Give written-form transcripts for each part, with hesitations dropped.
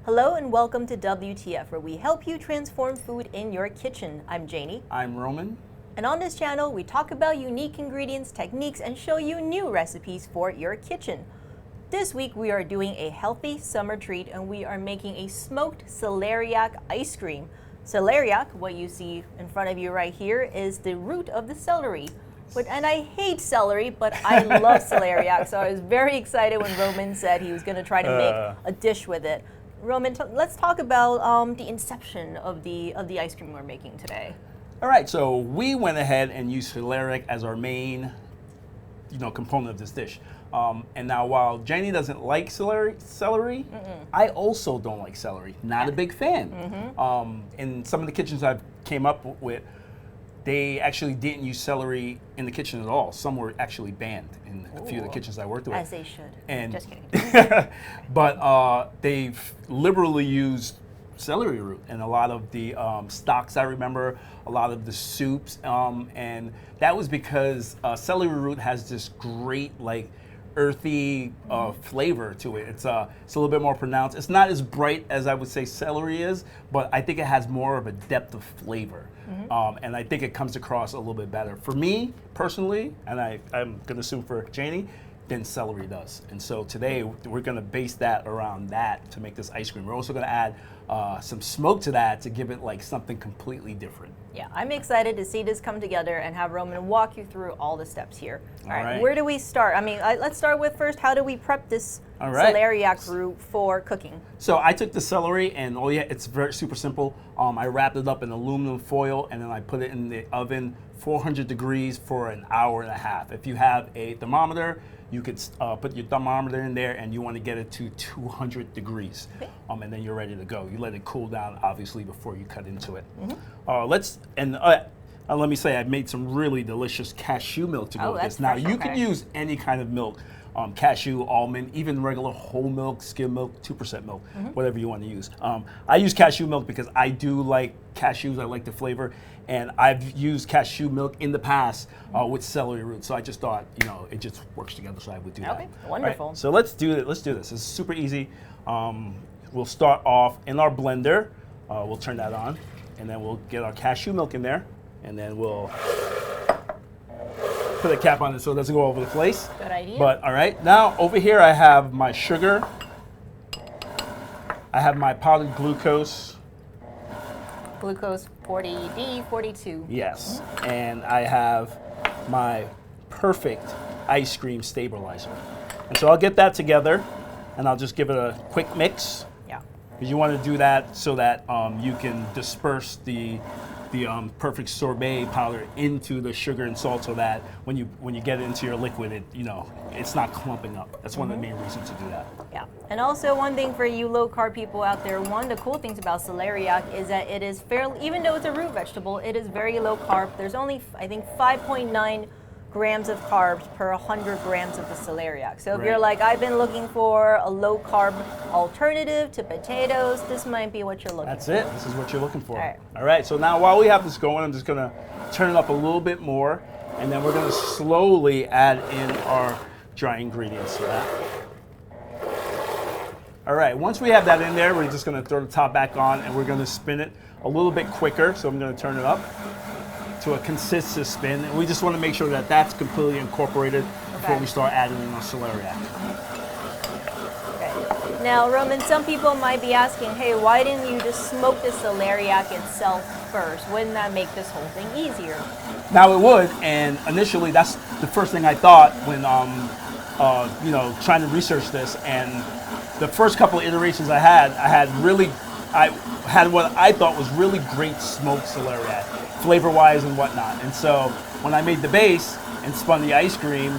Hello and welcome to WTF, where we help you transform food in your kitchen. I'm Janie. I'm Roman. And on this channel, we talk about unique ingredients, techniques, and show you new recipes for your kitchen. This week, we are doing a healthy summer treat, and we are making a smoked celeriac ice cream. Celeriac, what you see in front of you right here, is the root of the celery. And I hate celery, but I love celeriac, so I was very excited when Roman said he was going to try to make a dish with it. Roman, let's talk about the inception of the ice cream we're making today. All right, so we went ahead and used celeriac as our main, component of this dish. And now, while Janie doesn't like celery, I also don't like celery. Not a big fan. In some of the kitchens I've came up with, they actually didn't use celery in the kitchen at all. Some were actually banned in a few of the kitchens I worked with. As they should. And just kidding. But they've liberally used celery root in a lot of the stocks. I remember a lot of the soups, and that was because celery root has this great earthy flavor to it. It's a little bit more pronounced. It's not as bright as I would say celery is, but I think it has more of a depth of flavor. And I think it comes across a little bit better. For me, personally, and I'm gonna assume for Janie, than celery does. And so today, we're gonna base that around that to make this ice cream. We're also gonna add some smoke to that to give it something completely different. Yeah, I'm excited to see this come together and have Roman walk you through all the steps here. All right, where do we start? I mean, let's start with first, how do we prep this celeriac root for cooking? So I took the celery and it's super simple. I wrapped it up in aluminum foil and then I put it in the oven, 400 degrees for an hour and a half. If you have a thermometer, you could put your thermometer in there and you want to get it to 200 degrees. Okay. And then you're ready to go. You let it cool down, obviously, before you cut into it. Let me say, I made some really delicious cashew milk to go with this. Now, you can use any kind of milk, cashew, almond, even regular whole milk, skim milk, 2% milk, whatever you want to use. I use cashew milk because I do like cashews. I like the flavor. And I've used cashew milk in the past with celery root. So I just thought, it just works together, so I would do that. Okay, wonderful. Right, so let's do it. Let's do this. It's super easy. We'll start off in our blender. We'll turn that on. And then we'll get our cashew milk in there. And then we'll put a cap on it so it doesn't go over the place. Good idea. But all right, now over here I have my sugar. I have my powdered glucose. Glucose 40D, 42. Yes, and I have my perfect ice cream stabilizer. And so I'll get that together and I'll just give it a quick mix. Yeah. Because you want to do that so that you can disperse the perfect sorbet powder into the sugar and salt, so that when you get it into your liquid, it's not clumping up. That's one of the main reasons to do that. Yeah, and also one thing for you low carb people out there, one of the cool things about celeriac is that it is fairly, even though it's a root vegetable, it is very low carb. There's only, I think, 5.9 grams of carbs per 100 grams of the celeriac. So if you're like, I've been looking for a low carb alternative to potatoes, this might be what you're looking for. That's it. This is what you're looking for. All right. So now while we have this going, I'm just going to turn it up a little bit more, and then we're going to slowly add in our dry ingredients to that. All right. Once we have that in there, we're just going to throw the top back on, and we're going to spin it a little bit quicker. So I'm going to turn it up to a consistent spin, and we just want to make sure that that's completely incorporated before we start adding in our celeriac. Okay. Now, Roman, some people might be asking, hey, why didn't you just smoke the celeriac itself first? Wouldn't that make this whole thing easier? Now it would, and initially that's the first thing I thought when trying to research this. And the first couple of iterations I had what I thought was really great smoked celeriac, flavor-wise and whatnot. And so when I made the base and spun the ice cream,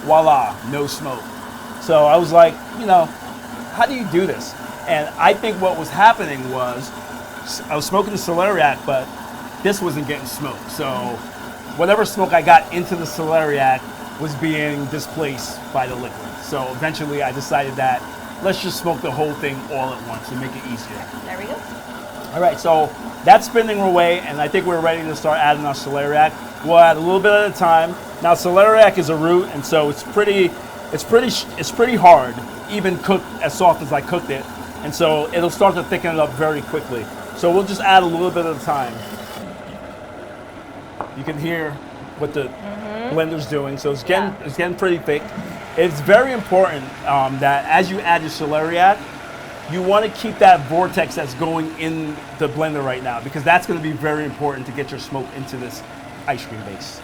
voila, no smoke. So I was like, how do you do this? And I think what was happening was I was smoking the celeriac, but this wasn't getting smoked. So whatever smoke I got into the celeriac was being displaced by the liquid. So eventually I decided that let's just smoke the whole thing all at once and make it easier. There we go. All right, so that's spinning away, and I think we're ready to start adding our celeriac. We'll add a little bit at a time. Now, celeriac is a root, and so it's pretty hard, even cooked as soft as I cooked it. And so it'll start to thicken it up very quickly. So we'll just add a little bit at a time. You can hear what the blender's doing. So it's getting pretty thick. It's very important that as you add your celeriac, you want to keep that vortex that's going in the blender right now, because that's going to be very important to get your smoke into this ice cream base.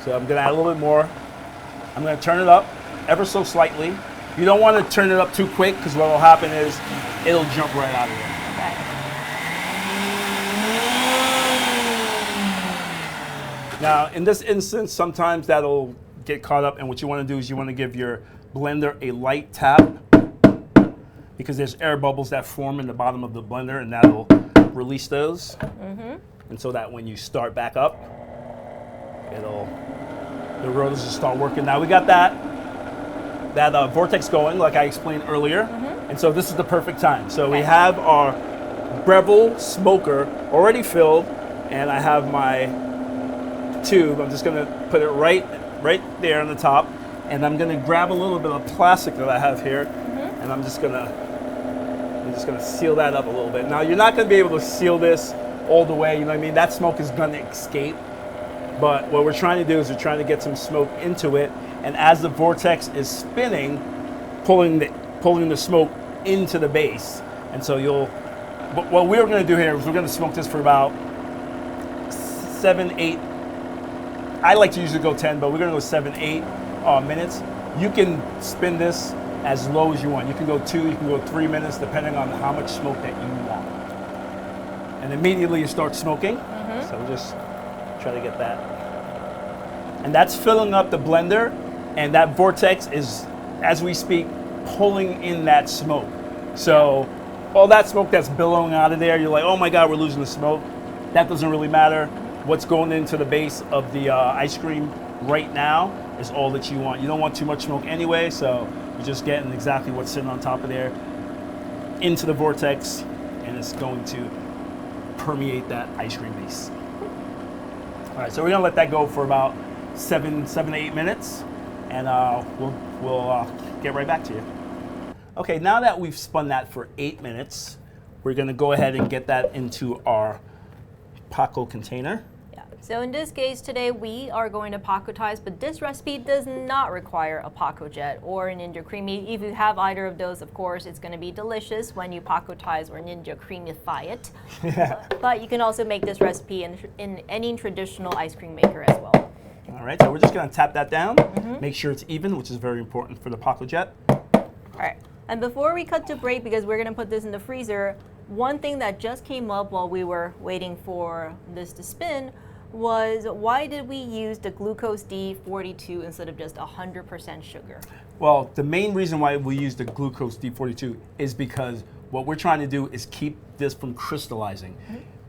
So I'm going to add a little bit more. I'm going to turn it up ever so slightly. You don't want to turn it up too quick, because what will happen is it'll jump right out of there. Okay. Now, in this instance, sometimes that'll get caught up, and what you want to do is you want to give your blender a light tap, because there's air bubbles that form in the bottom of the blender, and that'll release those. And so that when you start back up, the rotors will start working. Now we got that vortex going, like I explained earlier, and so this is the perfect time. So we have our Breville smoker already filled, and I have my tube. I'm just going to put it right there on the top, and I'm going to grab a little bit of plastic that I have here, and I'm just going to seal that up a little bit. Now you're not going to be able to seal this all the way, you know what I mean? That smoke is going to escape, but what we're trying to do is we're trying to get some smoke into it, and as the vortex is spinning, pulling the smoke into the base. And so what we're going to do here is we're going to smoke this for about 7, 8. I like to usually go 10, but we're going to go 7, 8 minutes. You can spin this as low as you want. You can go 2, you can go 3 minutes, depending on how much smoke that you want. And immediately you start smoking. So we'll just try to get that. And that's filling up the blender, and that vortex is, as we speak, pulling in that smoke. So all that smoke that's billowing out of there, you're like, oh my God, we're losing the smoke. That doesn't really matter. What's going into the base of the ice cream right now is all that you want. You don't want too much smoke anyway, so you're just getting exactly what's sitting on top of there into the vortex, and it's going to permeate that ice cream base. All right, so we're gonna let that go for about 7 to 8 minutes, and we'll get right back to you. Okay, now that we've spun that for 8 minutes, we're gonna go ahead and get that into our Paco container. Yeah. So in this case today we are going to pacotize, but this recipe does not require a Paco Jet or a Ninja Creamy. If you have either of those, of course, it's going to be delicious when you pacotize or Ninja Creamify it. Yeah. But you can also make this recipe in any traditional ice cream maker as well. All right, so we're just going to tap that down, make sure it's even, which is very important for the Paco Jet. All right, and before we cut to break, because we're going to put this in the freezer, one thing that just came up while we were waiting for this to spin was, why did we use the glucose D42 instead of just 100% sugar? Well, the main reason why we use the glucose D42 is because what we're trying to do is keep this from crystallizing.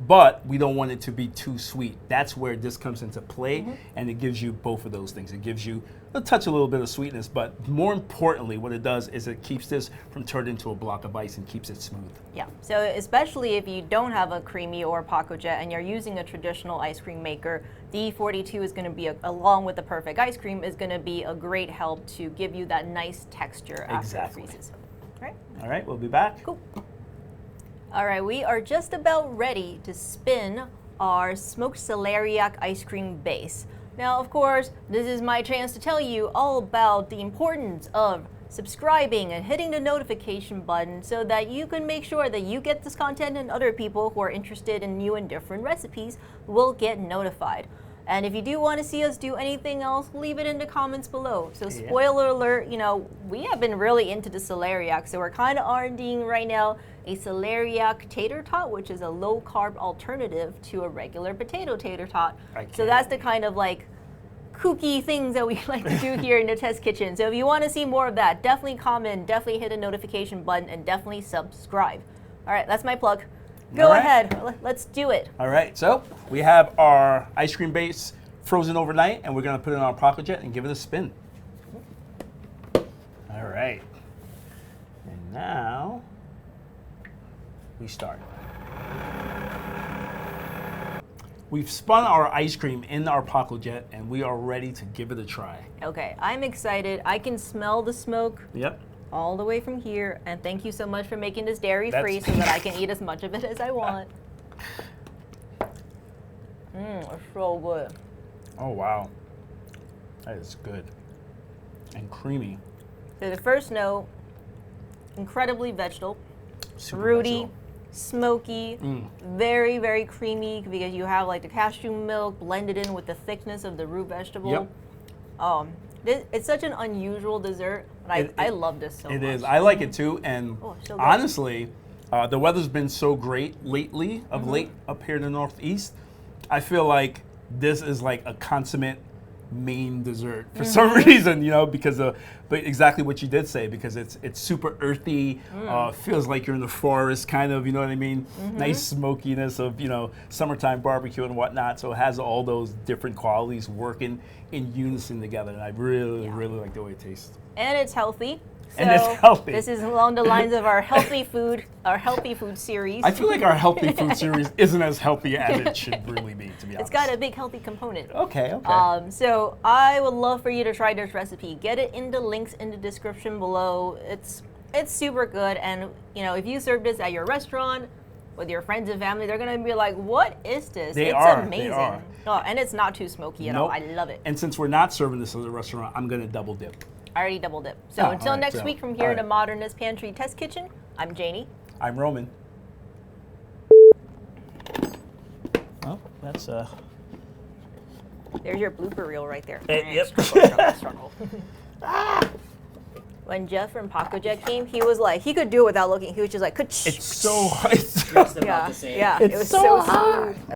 But we don't want it to be too sweet. That's where this comes into play, and it gives you both of those things. It gives you a little bit of sweetness, but more importantly, what it does is it keeps this from turning into a block of ice and keeps it smooth. Yeah. So especially if you don't have a creamy or Paco Jet and you're using a traditional ice cream maker, the E42 is going to be, along with the perfect ice cream, is going to be a great help to give you that nice texture after it freezes. All right, we'll be back. Cool. All right, we are just about ready to spin our smoked celeriac ice cream base. Now, of course, this is my chance to tell you all about the importance of subscribing and hitting the notification button so that you can make sure that you get this content and other people who are interested in new and different recipes will get notified. And if you do want to see us do anything else, leave it in the comments below. So spoiler alert, you know, we have been really into the celeriac, so we're kind of R&Ding right now a celeriac tater tot, which is a low-carb alternative to a regular potato tater tot. So that's the kind of like kooky things that we like to do here in the test kitchen. So if you want to see more of that, definitely comment, definitely hit the notification button, and definitely subscribe. All right, that's my plug. Go ahead, let's do it. All right, so we have our ice cream base frozen overnight, and we're gonna put it in our Paco Jet and give it a spin. All right, and now we start. We've spun our ice cream in our Paco Jet, and we are ready to give it a try. Okay, I'm excited. I can smell the smoke. Yep. all the way from here. And thank you so much for making this dairy-free so that I can eat as much of it as I want. It's so good. Oh, wow. That is good. And creamy. So the first note, incredibly vegetal, Super fruity, vegetal. smoky, very, very creamy because you have like the cashew milk blended in with the thickness of the root vegetable. Yep. It's such an unusual dessert, but I love this so much. It is. I like it too. And So good. honestly, the weather's been so great lately, of late up here in the Northeast. I feel like this is like a consummate main dessert for some reason, because of, but exactly what you did say, because it's super earthy, feels like you're in the forest kind of, you know what I mean? Nice smokiness of, summertime barbecue and whatnot. So it has all those different qualities working in unison together. And I really, really like the way it tastes. And it's healthy. So And it's healthy. This is along the lines of our healthy food series. I feel like our healthy food series isn't as healthy as it should really be, to be honest. It's got a big healthy component. Okay, okay. So I would love for you to try this recipe. Get it in the links in the description below. It's super good, and if you serve this at your restaurant with your friends and family, they're gonna be like, "What is this?" It's amazing. They are. Oh, and it's not too smoky at all. I love it. And since we're not serving this at the restaurant, I'm gonna double dip. I already double dip. So until next week from here in the Modernist Pantry Test Kitchen, I'm Janie. I'm Roman. Well, that's There's your blooper reel right there. Yep. Struggle. When Jeff from Paco Jet came, he was like, he could do it without looking. He was just like, it's so hard. Just about the same. yeah. It's It was so so hard. smooth.